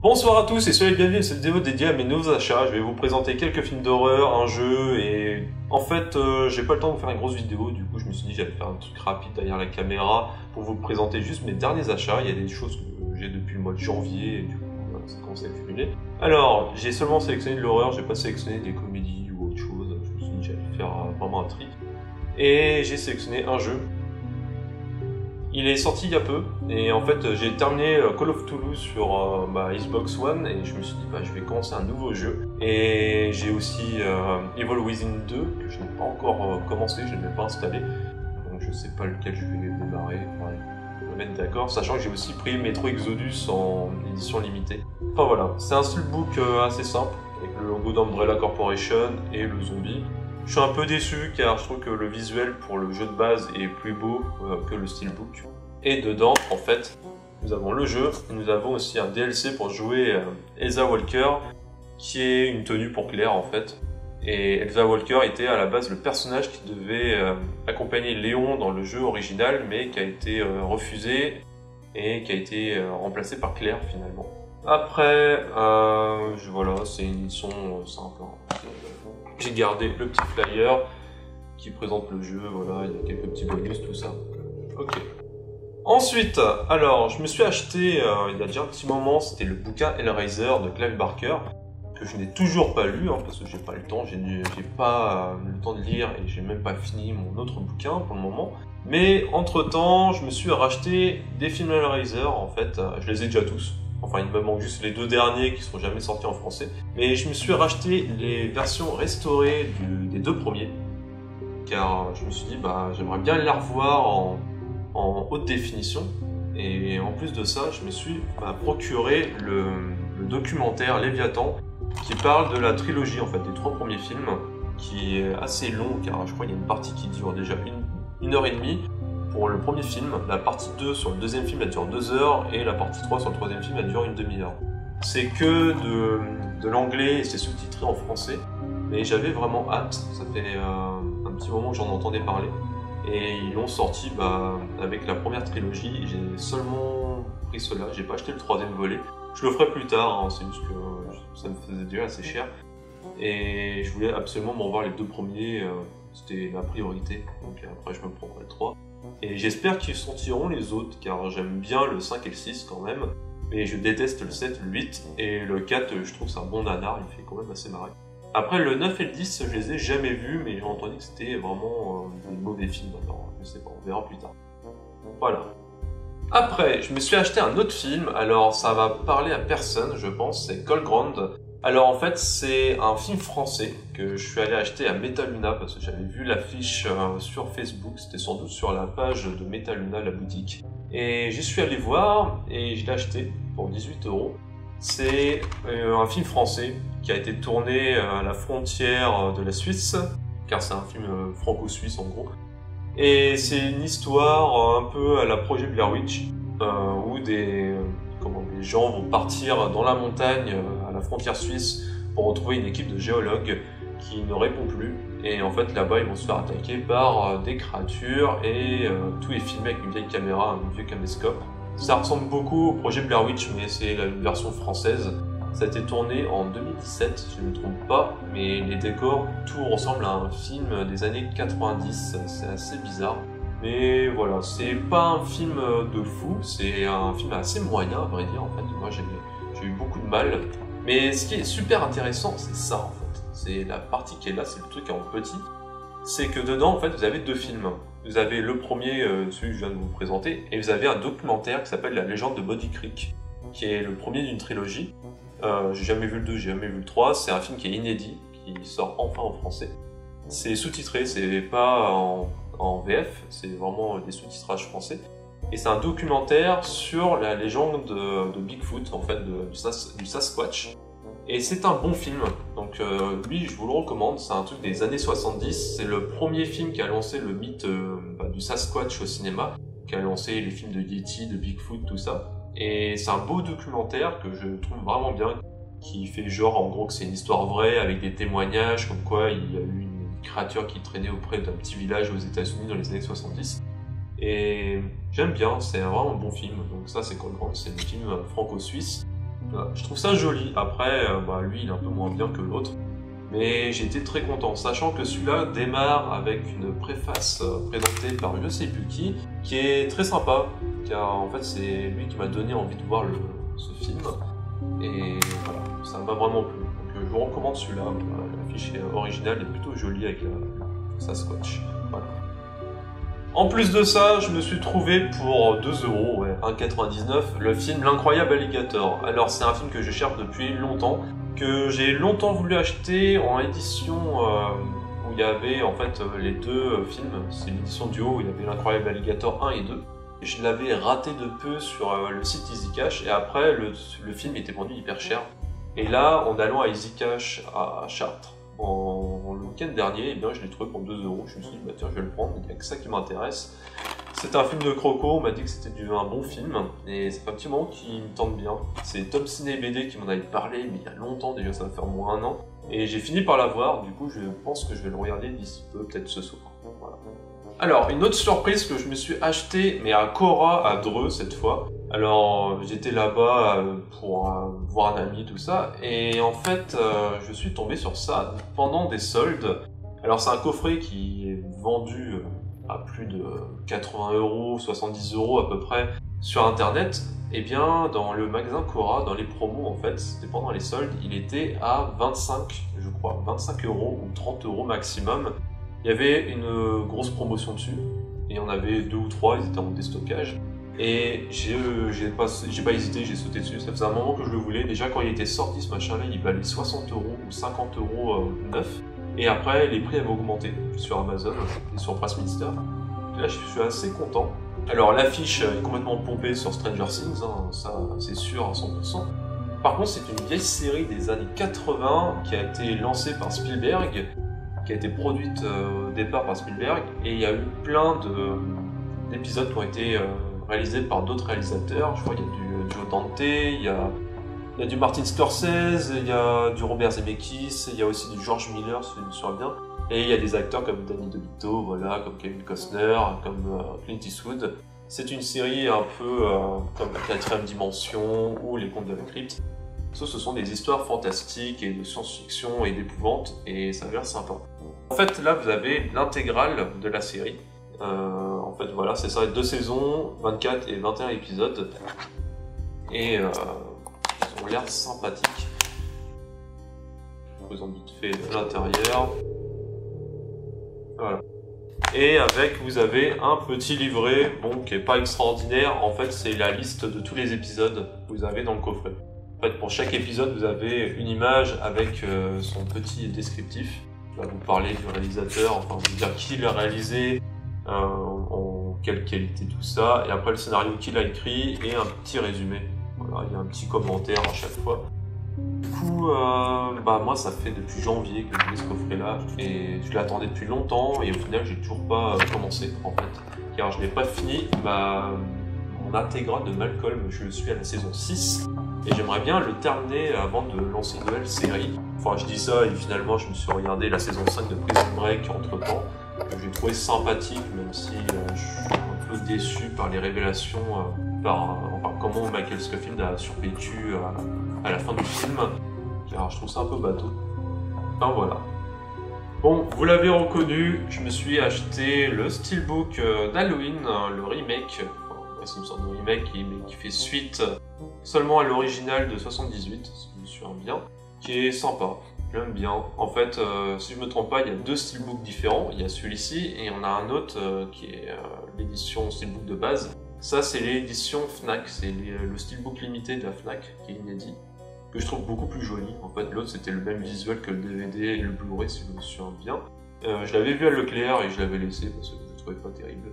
Bonsoir à tous et soyez bienvenus à cette vidéo dédiée à mes nouveaux achats. Je vais vous présenter quelques films d'horreur, un jeu et en fait j'ai pas le temps de vous faire une grosse vidéo, du coup je me suis dit j'allais faire un truc rapide derrière la caméra pour vous présenter juste mes derniers achats. Il y a des choses que j'ai depuis le mois de janvier et du coup voilà, ça commence à accumuler. Alors j'ai seulement sélectionné de l'horreur, j'ai pas sélectionné des comédies ou autre chose, je me suis dit j'allais faire vraiment un tri. Et j'ai sélectionné un jeu. Il est sorti il y a peu, et en fait j'ai terminé Call of Cthulhu sur ma Xbox One, et je me suis dit bah, je vais commencer un nouveau jeu. Et j'ai aussi Evil Within 2, que je n'ai pas encore commencé, je ne l'ai pas installé, donc je sais pas lequel je vais démarrer, enfin, me mettre d'accord, sachant que j'ai aussi pris Metro Exodus en édition limitée. Enfin voilà, c'est un steelbook assez simple, avec le logo d'Umbrella Corporation et le zombie. Je suis un peu déçu car je trouve que le visuel pour le jeu de base est plus beau que le steelbook. Et dedans, en fait, nous avons le jeu et nous avons aussi un DLC pour jouer Elsa Walker, qui est une tenue pour Claire en fait. Et Elsa Walker était à la base le personnage qui devait accompagner Léon dans le jeu original, mais qui a été refusé et qui a été remplacé par Claire finalement. Après, voilà, c'est une édition simple. J'ai gardé le petit flyer qui présente le jeu, voilà, il y a quelques petits bonus, tout ça. Ok. Ensuite, alors, je me suis acheté, il y a déjà un petit moment, c'était le bouquin Hellraiser de Clive Barker, que je n'ai toujours pas lu, parce que j'ai pas le temps, j'ai pas le temps de lire et j'ai même pas fini mon autre bouquin pour le moment. Mais entre-temps, je me suis racheté des films Hellraiser, en fait, je les ai déjà tous. Enfin, il me manque juste les deux derniers qui sont jamais sortis en français. Mais je me suis racheté les versions restaurées des deux premiers. Car je me suis dit, bah, j'aimerais bien les revoir en haute définition. Et en plus de ça, je me suis procuré le documentaire Léviathan qui parle de la trilogie, en fait, des trois premiers films, qui est assez long, car je crois qu'il y a une partie qui dure déjà une heure et demie. Pour le premier film, la partie 2 sur le deuxième film elle dure 2 heures et la partie 3 sur le troisième film elle dure une demi-heure. C'est que de l'anglais et c'est sous-titré en français, mais j'avais vraiment hâte, ça fait un petit moment que j'en entendais parler. Et ils l'ont sorti avec la première trilogie, j'ai seulement pris cela, j'ai pas acheté le troisième volet. Je le ferai plus tard, c'est juste que ça me faisait déjà assez cher. Et je voulais absolument m'en voir les deux premiers, c'était ma priorité, donc après je me prendrai le 3. Et j'espère qu'ils sortiront les autres, car j'aime bien le 5 et le 6 quand même, mais je déteste le 7, le 8, et le 4, je trouve que c'est un bon nanar, il fait quand même assez marrer. Après, le 9 et le 10, je les ai jamais vus, mais j'ai entendu que c'était vraiment des mauvais films, alors je sais pas, on verra plus tard. Voilà. Après, je me suis acheté un autre film, alors ça va parler à personne, je pense, c'est Cold Ground. Alors en fait, c'est un film français que je suis allé acheter à Metaluna parce que j'avais vu l'affiche sur Facebook, c'était sans doute sur la page de Metaluna, la boutique. Et j'y suis allé voir et je l'ai acheté pour 18 €. C'est un film français qui a été tourné à la frontière de la Suisse, car c'est un film franco-suisse en gros. Et c'est une histoire un peu à la projet Blair Witch, où des gens vont partir dans la montagne à la frontière suisse pour retrouver une équipe de géologues qui ne répond plus. Et en fait là-bas ils vont se faire attaquer par des créatures et tout est filmé avec une vieille caméra, un vieux caméscope. Ça ressemble beaucoup au projet Blair Witch mais c'est la version française. Ça a été tourné en 2017 si je ne me trompe pas, mais les décors, tout ressemble à un film des années 90, c'est assez bizarre. Mais voilà, c'est pas un film de fou, c'est un film assez moyen à vrai dire en fait. Moi j'ai eu beaucoup de mal. Mais ce qui est super intéressant, c'est ça en fait. C'est la partie qui est là, c'est le truc en petit. C'est que dedans en fait vous avez deux films. Vous avez le premier, celui que je viens de vous présenter, et vous avez un documentaire qui s'appelle La légende de Body Creek, qui est le premier d'une trilogie. J'ai jamais vu le 2, j'ai jamais vu le 3, c'est un film qui est inédit, qui sort enfin en français. C'est sous-titré, c'est pas en VF, c'est vraiment des sous-titrages français. Et c'est un documentaire sur la légende de Bigfoot, en fait, du Sasquatch. Et c'est un bon film, donc lui je vous le recommande, c'est un truc des années 70, c'est le premier film qui a lancé le mythe du Sasquatch au cinéma, qui a lancé les films de Yeti, de Bigfoot, tout ça. Et c'est un beau documentaire que je trouve vraiment bien, qui fait genre en gros que c'est une histoire vraie avec des témoignages comme quoi il y a eu une créature qui traînait auprès d'un petit village aux États-Unis dans les années 70. Et j'aime bien, c'est vraiment un bon film. Donc ça c'est Cold Ground, c'est le film franco-suisse. Voilà. Je trouve ça joli. Après, lui, il est un peu moins bien que l'autre. Mais j'ai été très content, sachant que celui-là démarre avec une préface présentée par je sais plus qui est très sympa, car en fait c'est lui qui m'a donné envie de voir ce film, et voilà, ça m'a vraiment plu. Donc je vous recommande celui-là, l'affiche originale est plutôt jolie avec sa scotch. Voilà. En plus de ça, je me suis trouvé pour 2 €, ouais, 1,99 €, le film L'Incroyable Alligator. Alors c'est un film que je cherche depuis longtemps, que j'ai longtemps voulu acheter en édition où il y avait en fait les deux films, c'est l'édition duo où il y avait l'Incroyable Alligator 1 et 2. Je l'avais raté de peu sur le site EasyCash et après le film était vendu hyper cher. Et là, en allant à EasyCash à Chartres, le week-end dernier, eh bien, je l'ai trouvé pour 2 €. Je me suis dit, tiens, je vais le prendre, il n'y a que ça qui m'intéresse. C'est un film de croco, on m'a dit que c'était un bon film, et ça fait un petit moment qui me tente bien. C'est Top Ciné BD qui m'en avait parlé, mais il y a longtemps déjà, ça va faire moins un an. Et j'ai fini par l'avoir, du coup je pense que je vais le regarder d'ici peu, peut-être ce soir. Voilà. Alors, une autre surprise que je me suis acheté, mais à Cora, à Dreux cette fois. Alors, j'étais là-bas pour voir un ami, tout ça, et en fait, je suis tombé sur ça pendant des soldes. Alors, c'est un coffret qui est vendu à plus de 80 €, 70 € à peu près sur internet. Et bien, dans le magasin Cora, dans les promos en fait, c'était pendant les soldes, il était à 25, je crois, 25 € ou 30 € maximum. Il y avait une grosse promotion dessus, et il y en avait 2 ou 3, ils étaient en déstockage. Et j'ai pas hésité, j'ai sauté dessus, ça faisait un moment que je le voulais. Déjà quand il était sorti ce machin-là, il valait 60 € ou 50 € neuf. Et après, les prix avaient augmenté sur Amazon et sur Pressminster. Là, je suis assez content. Alors, l'affiche est complètement pompée sur Stranger Things, hein, ça c'est sûr à 100%. Par contre, c'est une vieille série des années 80 qui a été lancée par Spielberg, qui a été produite au départ par Spielberg, et il y a eu plein d'épisodes qui ont été réalisés par d'autres réalisateurs. Je crois qu'il y a du Joe Dante, il y a du Martin Scorsese, il y a du Robert Zemeckis, il y a aussi du George Miller, si je me souviens bien. Et il y a des acteurs comme Danny DeVito, voilà, comme Kevin Costner, comme Clint Eastwood. C'est une série un peu comme La Quatrième Dimension ou Les Contes de la Crypte. Ce sont des histoires fantastiques et de science-fiction et d'épouvante, et ça a l'air sympa. En fait, là, vous avez l'intégrale de la série. En fait, voilà, c'est ça, 2 saisons, 24 et 21 épisodes. Et ils ont l'air sympathiques. Je vous présente vite fait l'intérieur. Voilà. Et avec, vous avez un petit livret, bon, qui est pas extraordinaire. En fait, c'est la liste de tous les épisodes que vous avez dans le coffret. En fait, pour chaque épisode, vous avez une image avec son petit descriptif. Là, vous parlez du réalisateur, enfin, vous dire qui l'a réalisé, en quelle qualité, tout ça. Et après, le scénario qu'il a écrit et un petit résumé. Voilà, il y a un petit commentaire à chaque fois. Du coup, moi ça fait depuis janvier que je lis ce coffret-là et je l'attendais depuis longtemps et au final j'ai toujours pas commencé en fait. Car je n'ai pas fini mon intégrale de Malcolm, je suis à la saison 6 et j'aimerais bien le terminer avant de lancer une nouvelle série. Enfin je dis ça et finalement je me suis regardé la saison 5 de Prison Break entre temps, que j'ai trouvé sympathique même si je suis un peu déçu par les révélations, comment Michael Scofield a survécu à la fin du film, car je trouve ça un peu bateau. Enfin voilà. Bon, vous l'avez reconnu, je me suis acheté le steelbook d'Halloween, le remake, c'est une sorte de remake qui fait suite seulement à l'original de 78, si je me souviens bien, qui est sympa, j'aime bien. En fait, si je me trompe pas, il y a 2 steelbooks différents, il y a celui-ci et on a un autre qui est l'édition steelbook de base. Ça, c'est l'édition Fnac, c'est le steelbook limité de la Fnac qui est inédit, que je trouve beaucoup plus joli. En fait, l'autre c'était le même visuel que le DVD et le Blu-ray, si je me souviens bien. Je l'avais vu à Leclerc et je l'avais laissé parce que je le trouvais pas terrible.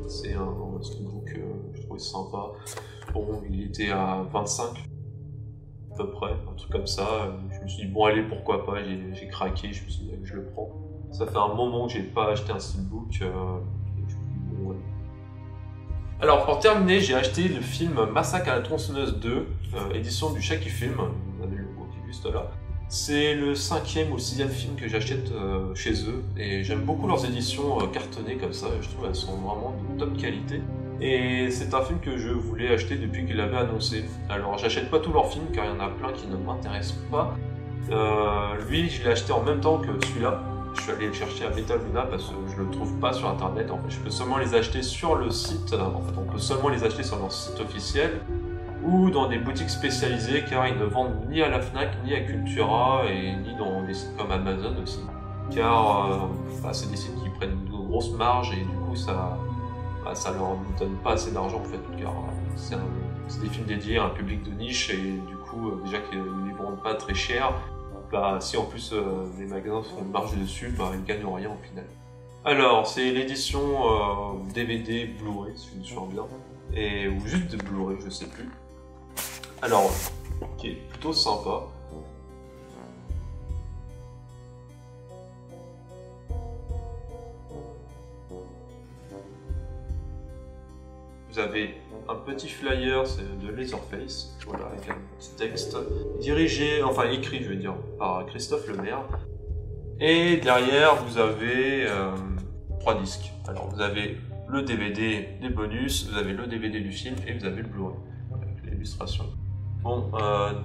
C'est un steelbook que je trouvais sympa. Bon, il était à 25 à peu près, un truc comme ça. Je me suis dit, bon allez, pourquoi pas, j'ai craqué, je me suis dit, je le prends. Ça fait un moment que j'ai pas acheté un steelbook. Et je me suis dit, bon, ouais. Alors pour terminer, j'ai acheté le film Massacre à la tronçonneuse 2, édition du Shaki Film, vous avez le logo qui est juste là. C'est le 5e ou 6e film que j'achète chez eux, et j'aime beaucoup leurs éditions cartonnées comme ça, je trouve qu'elles sont vraiment de top qualité. Et c'est un film que je voulais acheter depuis qu'il l'avait annoncé. Alors j'achète pas tous leurs films car il y en a plein qui ne m'intéressent pas. Lui, je l'ai acheté en même temps que celui-là. Je suis allé le chercher à Metal Luna parce que je le trouve pas sur internet. En fait, je peux seulement les acheter sur le site. En fait, on peut seulement les acheter sur leur site officiel ou dans des boutiques spécialisées car ils ne vendent ni à la Fnac, ni à Cultura et ni dans des sites comme Amazon aussi. Car c'est des sites qui prennent de grosses marges et du coup ça leur donne pas assez d'argent en fait. Car c'est des films dédiés à un public de niche et du coup déjà qu'ils les vendent pas très cher. Si en plus les magasins font une marge dessus, ils gagnent rien au final. Alors, c'est l'édition DVD Blu-ray, si je me souviens bien, ou juste de Blu-ray, je sais plus. Alors, qui est plutôt sympa. Vous avez un petit flyer, c'est de Leatherface, voilà, avec un petit texte écrit, je veux dire, par Christophe Lemaire. Et derrière, vous avez 3 disques. Alors, vous avez le DVD des bonus, vous avez le DVD du film et vous avez le Blu-ray avec l'illustration. Bon,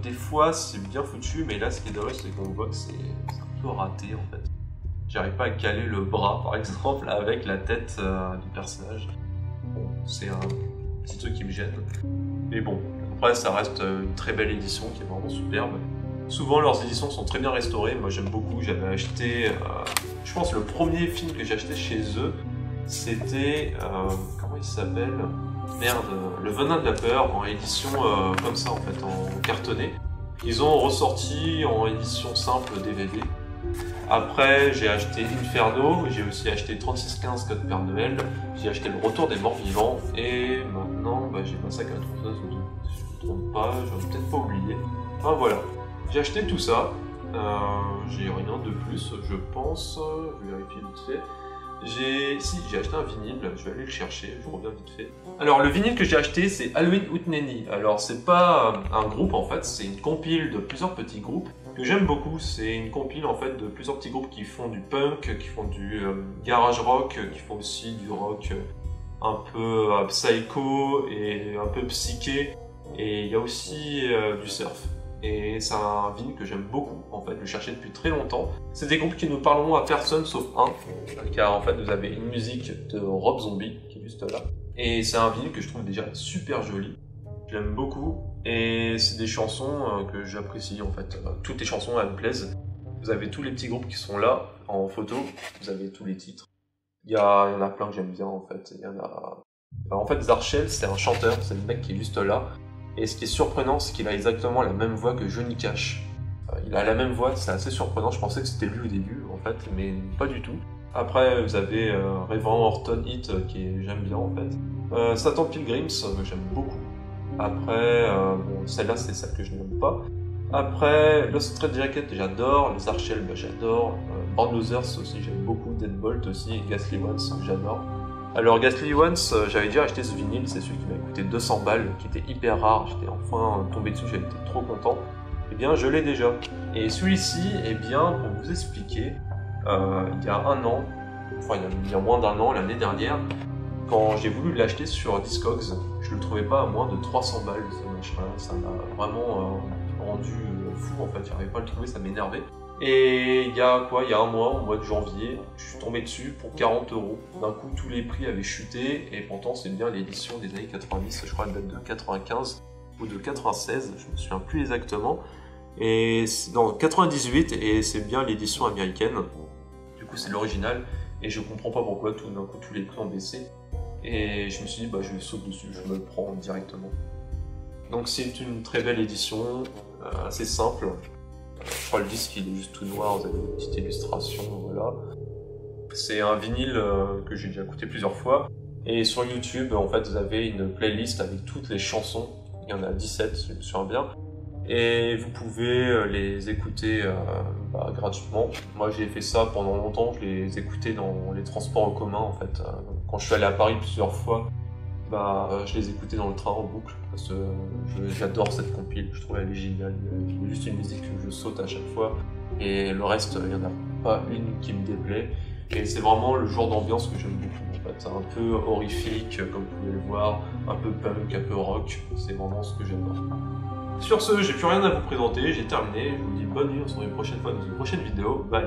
des fois, c'est bien foutu, mais là, ce qui est dommage, c'est qu'on voit que c'est un peu raté en fait. J'arrive pas à caler le bras, par exemple, avec la tête du personnage. Bon, c'est un petit truc qui me gêne. Mais bon, après ça reste une très belle édition qui est vraiment superbe. Souvent leurs éditions sont très bien restaurées, moi j'aime beaucoup. J'avais acheté, je pense le premier film que j'ai acheté chez eux, c'était, comment il s'appelle? Merde, Le Venin de la Peur, en édition comme ça en fait, en cartonné. Ils ont ressorti en édition simple DVD. Après, j'ai acheté Inferno, j'ai aussi acheté 3615 Code Père Noël, j'ai acheté Le Retour des Morts Vivants, et maintenant, j'ai Massacre à la tronçonneuse, si je ne me trompe pas, j'en ai peut-être pas oublié. Enfin voilà, j'ai acheté tout ça, j'ai rien de plus, je pense, je vais vérifier vite fait. J'ai acheté un vinyle, je vais aller le chercher, je reviens vite fait. Alors le vinyle que j'ai acheté, c'est Halloween Hootenanny. Alors c'est pas un groupe en fait, c'est une compile de plusieurs petits groupes que j'aime beaucoup. C'est une compile en fait de plusieurs petits groupes qui font du punk, qui font du garage rock, qui font aussi du rock un peu psycho et un peu psyché. Et il y a aussi du surf. Et c'est un vinyle que j'aime beaucoup, en fait, je le cherchais depuis très longtemps. C'est des groupes qui ne parleront à personne sauf un, car en fait vous avez une musique de Rob Zombie qui est juste là. Et c'est un vinyle que je trouve déjà super joli, je l'aime beaucoup, et c'est des chansons que j'apprécie en fait. Toutes les chansons elles me plaisent. Vous avez tous les petits groupes qui sont là, en photo, vous avez tous les titres. Il y en a plein que j'aime bien en fait. En fait Zarchel c'est un chanteur, c'est le mec qui est juste là. Et ce qui est surprenant, c'est qu'il a exactement la même voix que Johnny Cash. Il a la même voix, c'est assez surprenant. Je pensais que c'était lui au début, en fait, mais pas du tout. Après, vous avez Reverend Horton Heat, j'aime bien, en fait. Satan Pilgrims, j'aime beaucoup. Après, celle-là, c'est celle que je n'aime pas. Après, Lost Straight Jacket, j'adore. Les Archel, j'adore. Born Losers aussi, j'aime beaucoup. Deadbolt aussi, et Ghastly Ones, j'adore. Alors Ghastly Ones, j'avais déjà acheté ce vinyle, c'est celui qui m'a coûté 200 balles, qui était hyper rare, j'étais enfin tombé dessus, j'avais été trop content. Eh bien, je l'ai déjà. Et celui-ci, pour vous expliquer, il y a un an, il y a moins d'un an, l'année dernière, quand j'ai voulu l'acheter sur Discogs, je le trouvais pas à moins de 300 balles, ça m'a vraiment rendu fou en fait, j'arrivais pas à le trouver, ça m'énervait. Et il y a un mois, au mois de janvier, je suis tombé dessus pour 40 €. D'un coup, tous les prix avaient chuté, et pourtant c'est bien l'édition des années 90, je crois, elle date de 95 ou de 96, je me souviens plus exactement. Et c'est dans 98, et c'est bien l'édition américaine. Du coup, c'est l'original, et je comprends pas pourquoi tout d'un coup tous les prix ont baissé. Et je me suis dit, je saute dessus, je me le prends directement. Donc c'est une très belle édition, assez simple. Je crois le disque il est juste tout noir, vous avez une petite illustration, voilà. C'est un vinyle que j'ai déjà écouté plusieurs fois. Et sur YouTube, en fait, vous avez une playlist avec toutes les chansons. Il y en a 17, si je me souviens bien. Et vous pouvez les écouter gratuitement. Moi j'ai fait ça pendant longtemps, je les écoutais dans les transports en commun en fait. Quand je suis allé à Paris plusieurs fois, je les écoutais dans le train en boucle parce que j'adore cette compile, je trouve elle est géniale. Il y a juste une musique que je saute à chaque fois et le reste, il n'y en a pas une qui me déplaît. et c'est vraiment le genre d'ambiance que j'aime beaucoup en fait. C'est un peu horrifique, comme vous pouvez le voir, un peu punk, un peu rock, c'est vraiment ce que j'adore. Sur ce, j'ai plus rien à vous présenter, j'ai terminé, je vous dis bonne nuit, on se retrouve une prochaine fois dans une prochaine vidéo, bye.